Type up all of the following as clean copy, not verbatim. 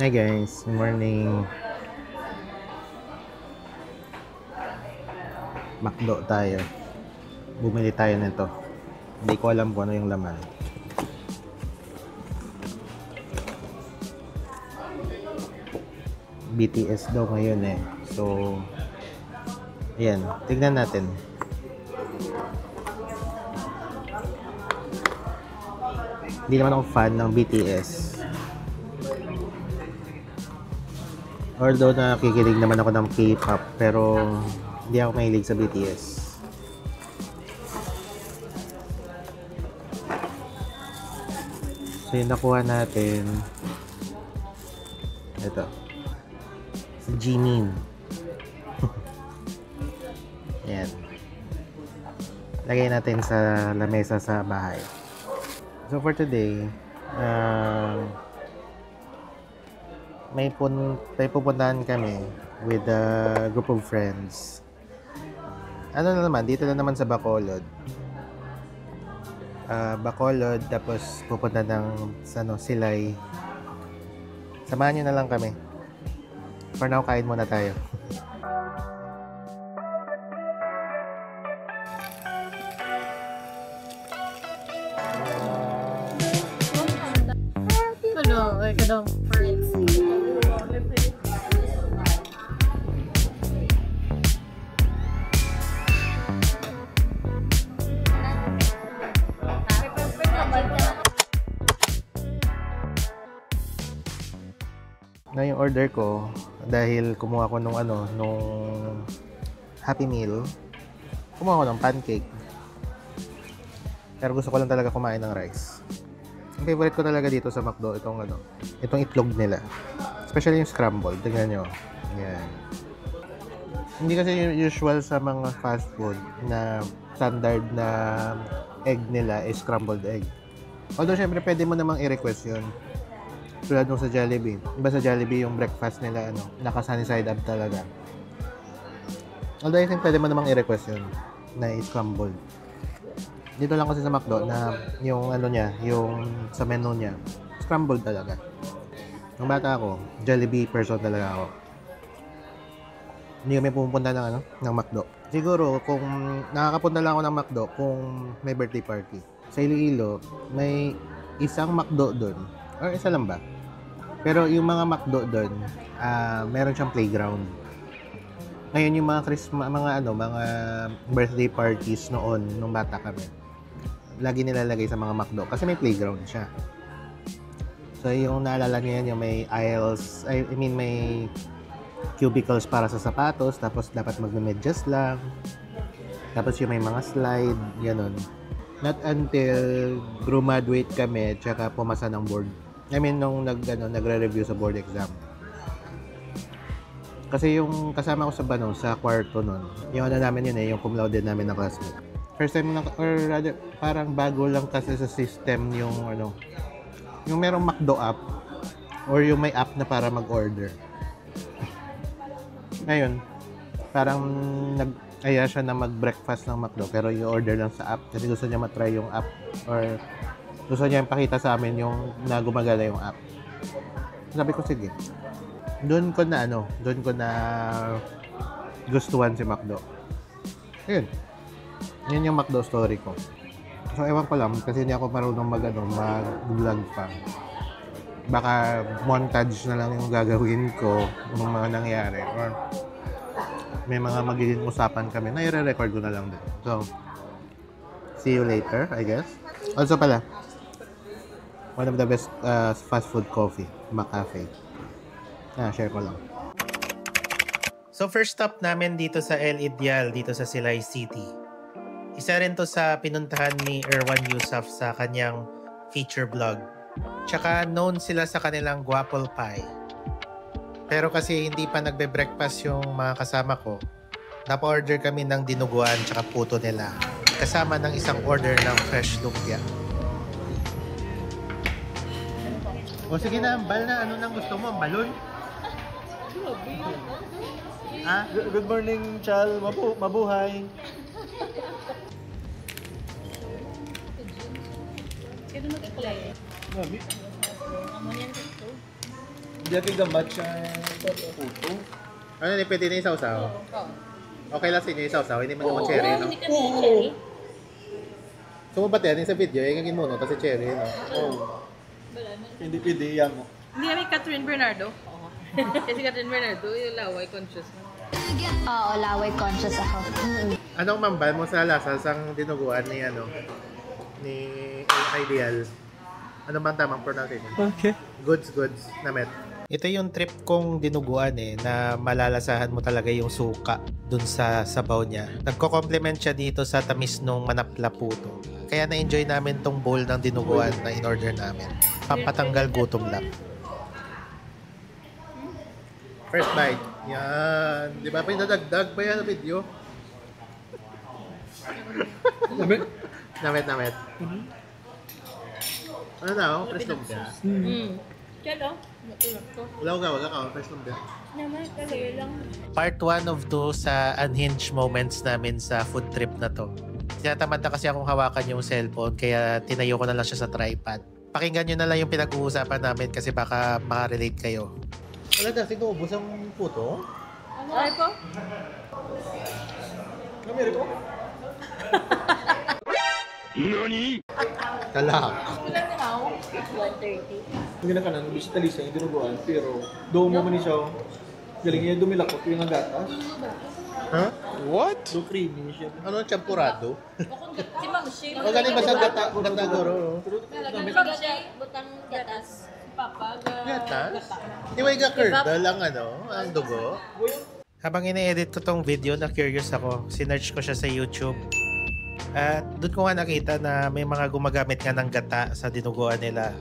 Hi guys, good morning. McDo tayo. Bumili tayo nito. Hindi ko alam kung ano yung laman. BTS daw ngayon eh. So, ayan. Tignan natin. Hindi naman ako fan ng BTS. Although nakikinig naman ako ng K-pop, pero hindi ako mahilig sa BTS. So, yung nakuha natin, ito, si Jimin. Ayan. Lagay natin sa lamesa sa bahay. So, for today, may pupuntahan kami with a group of friends. Ano na naman, dito na naman sa Bacolod. Bacolod, tapos pupunta ng Silay. Samahan nyo na lang kami. For now, kain muna tayo. Ano, ay kadang Na yung order ko, dahil kumuha ko nung Happy Meal, kumuha ko ng pancake. Pero gusto ko lang talaga kumain ng rice. Ang favorite ko talaga dito sa McDo, itong itlog nila. Especially yung scrambled. Tingnan nyo. Yan. Hindi kasi usual sa mga fast food na standard na egg nila is scrambled egg. Although syempre pwede mo namang i-request yun. Tulad nung sa Jollibee. Iba sa Jollibee yung breakfast nila, naka-sunny side up talaga. Although I think pwede mo namang i-request yun na scrambled. Dito lang kasi sa McDo na yung yung sa menu niya, scrambled talaga. Nung bata ako, Jollibee person talaga ako. Hindi kami pupunta ng McDo. Siguro, kung nakakapunta lang ako ng McDo kung may birthday party. Sa Iloilo, may isang McDo doon. Or isa lang ba? Pero yung mga McDo doon, meron siyang playground. Ngayon yung mga mga birthday parties noon nung bata kami, lagi nilalagay sa mga McDo kasi may playground siya. So yung naalala niyo yan, yung may aisles, may cubicles para sa sapatos, tapos dapat magmemedyas lang. Tapos yung may mga slide, ganun. Not until graduate kami, tsaka pumasa ng board. Nung nagre-review sa board exam. Kasi yung kasama ko sa kwarto nun, yung namin yun yung cum laude namin na classmate. First time or rather, parang bago lang kasi sa system yung yung merong McDo app or yung may app na para mag-order. Ngayon, parang nag-aya siya na mag-breakfast ng McDo pero i-order lang sa app kasi gusto niya matry yung app or gusto niya ipakita sa amin yung na gumagana yung app. Sabi ko, sige. Doon ko na gustuhan si McDo. Ayun. Yun yung McDo story ko. So, ewan ko lang kasi hindi ako marunong mag-vlog pa. Baka montage na lang yung gagawin ko ng mga nangyari or may mga magiging usapan kami na i-record ko na lang din. So, see you later, I guess. Also pala, one of the best fast food coffee, McCafe. Share ko lang. So, first stop namin dito sa El Ideal, dito sa Silay City. Isa rin to sa pinuntahan ni Erwan Yusuf sa kanyang feature vlog. Tsaka known sila sa kanilang guapol pie. Pero kasi hindi pa nagbe-breakfast yung mga kasama ko, napa-order kami ng dinuguan tsaka puto nila. Kasama ng isang order ng fresh lumpia. O sige na, bal na. Ano nang gusto mo? Balon? Good morning, Chal. Mabuhay. Sino mag-apply? Dati gamat siya puto. Ano ni pwede na yung sausaw? Okay lang sa inyo yung sausaw, hindi man naman cherry, no? Hindi kasi cherry. Sumubat yan sa video, yung gagawin mo, no? Kasi cherry, no? Oo. Hindi pwede yan mo. Hindi kami Catherine Bernardo. Kasi Catherine Bernardo, yung laway conscious na. Oo, laway conscious ako. Anong mambal mo sa lasa sang dinuguan ni, ano, ni Ideal? Ano bang tamang pronunciation? Okay. Goods, namet. Ito yung trip kong dinuguan na malalasahan mo talaga yung suka dun sa sabaw niya. Nagko-complement siya dito sa tamis nung manapla puto. Kaya na-enjoy namin tong bowl ng dinuguan na in-order namin. Pampatanggal gutom lang. First bite. Yan. Di ba? Pinadagdag pa yan sa video. Namet. Ano na ako? Fresh lumpia. Kaya matulog ko. Wala ka. Fresh lumpia. Naman, talaga lang. Part 1 of 2 sa unhinged moments namin sa food trip na to. Tinatamad na kasi akong hawakan yung cellphone kaya tinayo ko na lang siya sa tripod. Pakinggan nyo na lang yung pinag-uusapan namin kasi baka makarelate kayo. Wala na, sinuubos ang puto? Ano? Ay po? Kamere ko? Kalak. Ilan na ako? 1:30. Hindi na kanan, bisita Lisa yung dinuguan, pero doon mo man siya. Galing niya dumilakot yung gatas. Ha? What? So creamy siya. Ano, champurado? Si Ma'am Shi. O galing ba sa gata goro? Si Ma'am Shi, butang gatas. Si Papa, Gatas? Di ba yung curdle ang ano, ang dugo? Habang ine-edit ko tong video, na curious ako. Sinearch ko siya sa YouTube. At doon ko nga nakita na may mga gumagamit nga ng gata sa dinuguan nila.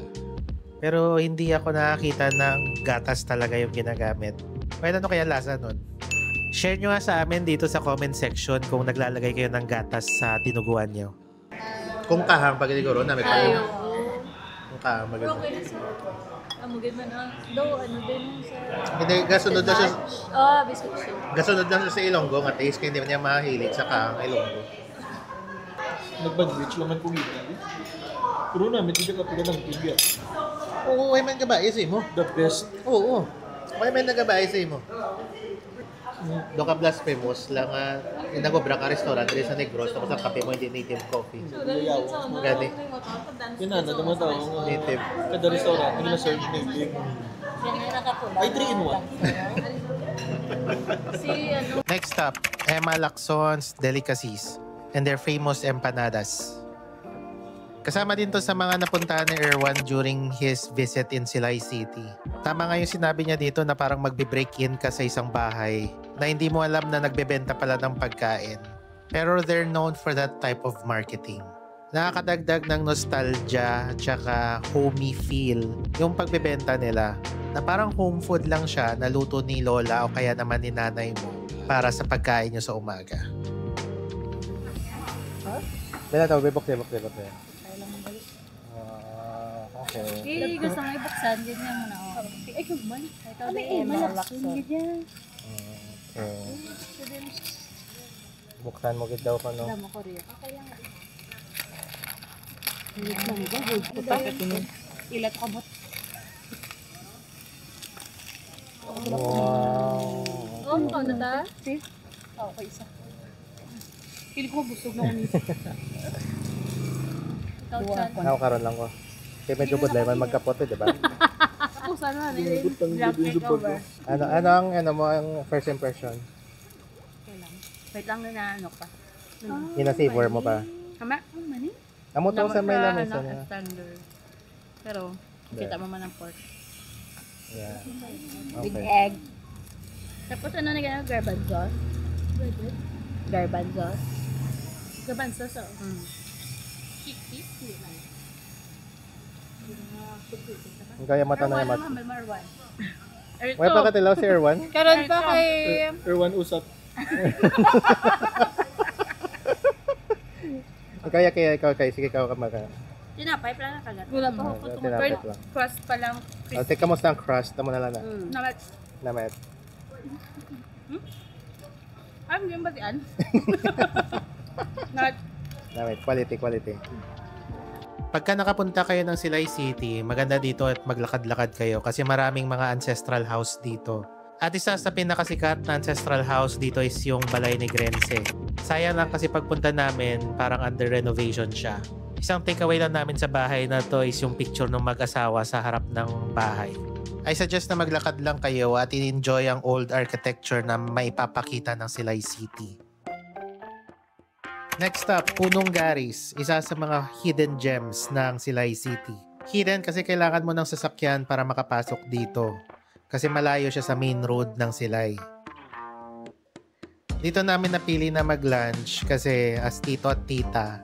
Pero hindi ako nakakita ng gatas talaga yung ginagamit. Well, ano kaya lasa nun? Share nyo nga sa amin dito sa comment section kung naglalagay kayo ng gatas sa dinuguan nyo. Kung kahang pag siguro, namin pa rin. Kung kahang Pero maganda. okay na siya. Amugin man ang daw, ano din sa... Hindi, gasunod na siya. Oh, biscuit siya. Gasunod lang siya sa Ilonggo nga taste kaya hindi man niya mahilig sa kahang Ilonggo. Nag-bandwich naman kung hindi. Pero namin, hindi ka pala ng tibia. Oo, ay man gabae sa mo. The best. Oo. May man nagabae sa mo. Do ka blasphemous lang yung nagobra ka restaurant dito sa Negros tapos ang kape mo hindi native coffee. Gani. Yun na, naman tao. Native. Kada restaurant, hindi na-serve native. Ay, 3 in 1. Si ano, Next stop, Emma Lacson's Delicacies and their famous empanadas. Kasama din to sa mga napuntahan ni Erwan during his visit in Silay City. Tama nga yung sinabi niya dito na parang magbe-break-in ka sa isang bahay na hindi mo alam na nagbebenta pala ng pagkain. Pero they're known for that type of marketing. Nakakadagdag ng nostalgia tsaka homey feel yung pagbebenta nila na parang home food lang siya na luto ni lola o kaya naman ni nanay mo para sa pagkain nyo sa umaga. Bela tao, bebok. Eh, gusto nga ibuksan. Ganyan mo na ako. Ay, kagman. Ay, malakson. Ganyan. Buksan mo gid daw ko no. Alam mo ko rin. Okay lang. Ilat ka bot. Wow. oh, ikaw na ta? Okay, isa. Pili ko busog na umis. Ikaw, Chan. Ako karon lang ko. Kaya medyo good man magkapote, di ba? Ako sana rin. Black makeover. Ano mo ang first impression? Okay lang. Wait lang na ano pa. Ina-savor mo pa. Tama? Ang mani? Amo to sa may lamesa Ano, na. standard. Pero, kita mo man ang pork. Yeah. With Okay. egg. Tapos ano na gano'n? Garbanzos? Garbanzos. Garbanzos, oh. Chickpeas? Hindi man. Ang kaya mata na Erwan mat. naman, Marwan. Wala pa katilaw si Erwan? Karon pa kay... Erwan usap. Ang kaya ikaw kay sige ikaw ka maka. Tinapay pa lang kagat. Wala pa ako Tinapay tumutol. lang. Crust pa lang. I'll take kamusta ang crust mo na lang na. Namat. Namet. Ano yung batian? Namat. Namet. Quality. Pagka nakapunta kayo ng Silay City, maganda dito at maglakad-lakad kayo kasi maraming mga ancestral house dito. At isa sa pinakasikat na ancestral house dito is yung Balay Negrense. Sayang lang kasi pagpunta namin, parang under renovation siya. Isang takeaway lang namin sa bahay na to is yung picture ng mag-asawa sa harap ng bahay. I suggest na maglakad lang kayo at i-enjoy ang old architecture na maipapakita ng Silay City. Next up, Punong Garis, isa sa mga hidden gems ng Silay City. Hidden kasi kailangan mo ng sasakyan para makapasok dito. Kasi malayo siya sa main road ng Silay. Dito namin napili na mag-lunch kasi as tito at tita,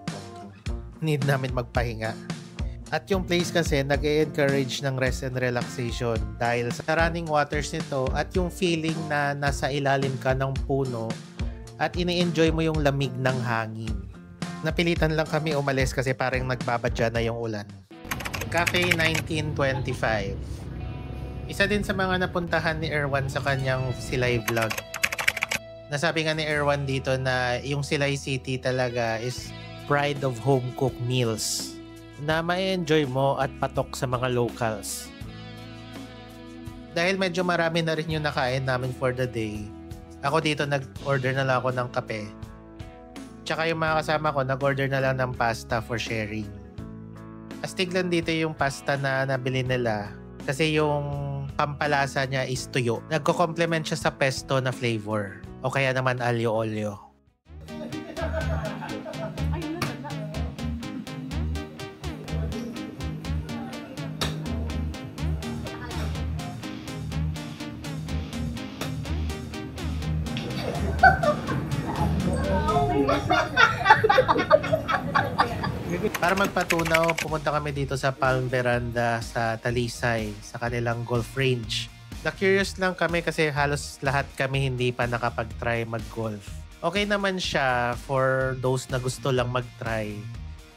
need namin magpahinga. At yung place kasi nag-encourage ng rest and relaxation dahil sa running waters nito at yung feeling na nasa ilalim ka ng puno at ini-enjoy mo yung lamig ng hangin. Napilitan lang kami umalis kasi parang nagbabadya na yung ulan. Cafe 1925. Isa din sa mga napuntahan ni Erwan sa kanyang Silay vlog. Nasabi nga ni Erwan dito na yung Silay City talaga is pride of home-cooked meals na ma-enjoy mo at patok sa mga locals. Dahil medyo marami na rin yung nakain namin for the day, ako dito nag-order na lang ako ng kape. Tsaka yung mga kasama ko nag-order na lang ng pasta for sharing. Astig lang dito yung pasta na nabili nila kasi yung pampalasa niya is tuyo. Nagko-complement siya sa pesto na flavor o kaya naman alyo olio. Para magpatunaw, pumunta kami dito sa Palm Veranda sa Talisay, sa kanilang golf range. Na-curious lang kami kasi halos lahat kami hindi pa nakapag-try mag-golf. Okay naman siya for those na gusto lang mag-try.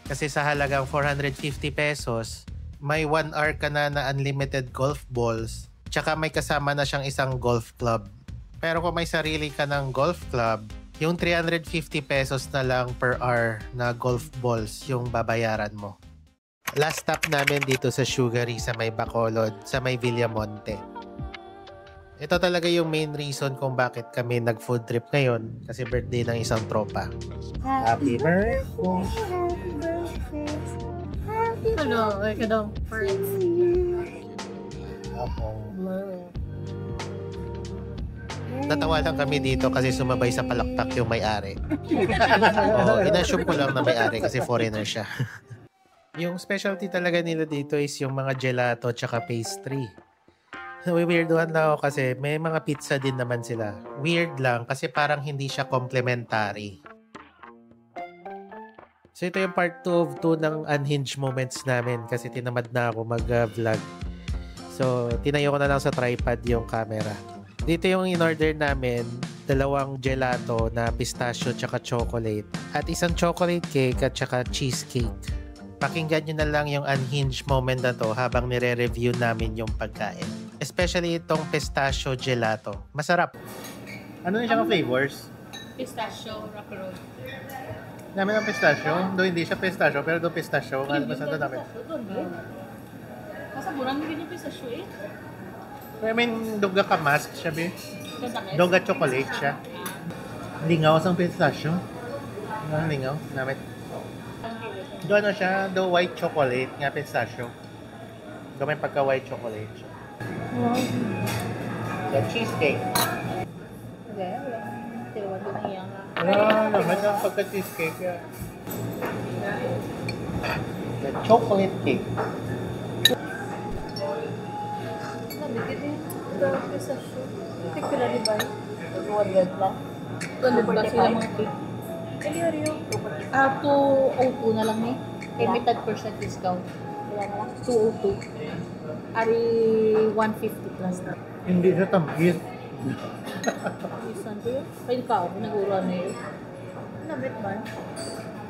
Kasi sa halagang 450 pesos, may 1 hour ka na unlimited golf balls, tsaka may kasama na siyang isang golf club. Pero kung may sarili ka ng golf club, yung 350 pesos na lang per hour na golf balls yung babayaran mo. Last stop namin dito sa Sugary sa may Bacolod, sa may Villamonte. Ito talaga yung main reason kung bakit kami nag-food trip ngayon kasi birthday ng isang tropa. Happy birthday! Hello, ay ka daw. First. Natawa lang kami dito kasi sumabay sa palakpak yung may-ari. Inassume ko lang na may-ari kasi foreigner siya. Yung specialty talaga nila dito is yung mga gelato tsaka pastry. Weirdohan lang ako kasi may mga pizza din naman sila. Weird lang kasi parang hindi siya complementary. So ito yung part 2 of 2 ng unhinged moments namin kasi tinamad na ako mag-vlog. So tinayo ko na lang sa tripod yung camera. Dito yung in-order namin, 2 gelato na pistachio tsaka chocolate at isang chocolate cake at tsaka cheesecake. Pakinggan nyo na lang yung unhinged moment na to habang nire-review namin yung pagkain. Especially itong pistachio gelato. Masarap. Ano na siya flavors? Pistachio, rock roll. Namin ang pistachio. Doon hindi siya pistachio, pero doon pistachio. Masarap namin. Masa murang din yung pistachio eh. I mean, duga ka mask siya, be. Kasakit. Duga chocolate siya. Lingaw sa pistachio. Ano lingaw? Namit. Do ano siya? Do white chocolate nga pistachio. Do may pagka white chocolate siya. The cheesecake. Okay, tiruan ko na yan. Naman ang pagka cheesecake. The chocolate cake. Nabigit din. The pistachio. Tikpila di ba? 200 lang. 200 ba sila mga cake? Kaliaryo. 202 na lang eh. Eh, may 10% discount. Wala na lang. 202. Ari 150 plus na. Hindi siya tamis. Isan ko yun. Kaya ka ako, nag-uruan na yun. Nabit man.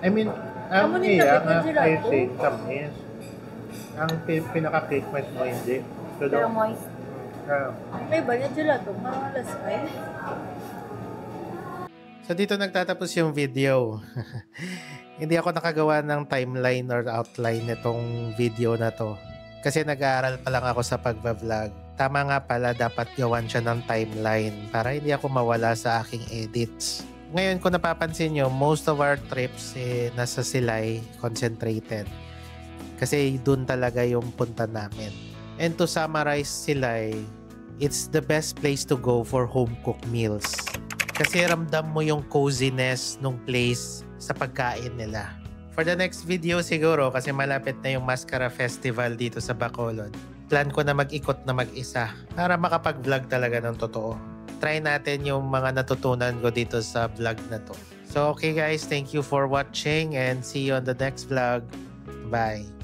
I mean, Amo ang ni iya, David ang Gelato. icing, tamis. Ang pinaka-cake mo hindi. So, Pero moist. ah. May ba niya gelato? Parang alas ay. So So dito nagtatapos yung video. Hindi ako nakagawa ng timeline or outline nitong video na to. Kasi nag-aaral pa lang ako sa pagbablog. Tama nga pala, dapat gawan siya ng timeline para hindi ako mawala sa aking edits. Ngayon kung napapansin nyo, most of our trips nasa Silay, concentrated. Kasi dun talaga yung punta namin. And to summarize Silay, it's the best place to go for home-cooked meals. Kasi ramdam mo yung coziness nung place sa pagkain nila. For the next video siguro, kasi malapit na yung Mascara Festival dito sa Bacolod, plan ko na mag-ikot na mag-isa para makapag-vlog talaga ng totoo. Try natin yung mga natutunan ko dito sa vlog na to. So okay guys, thank you for watching and see you on the next vlog. Bye!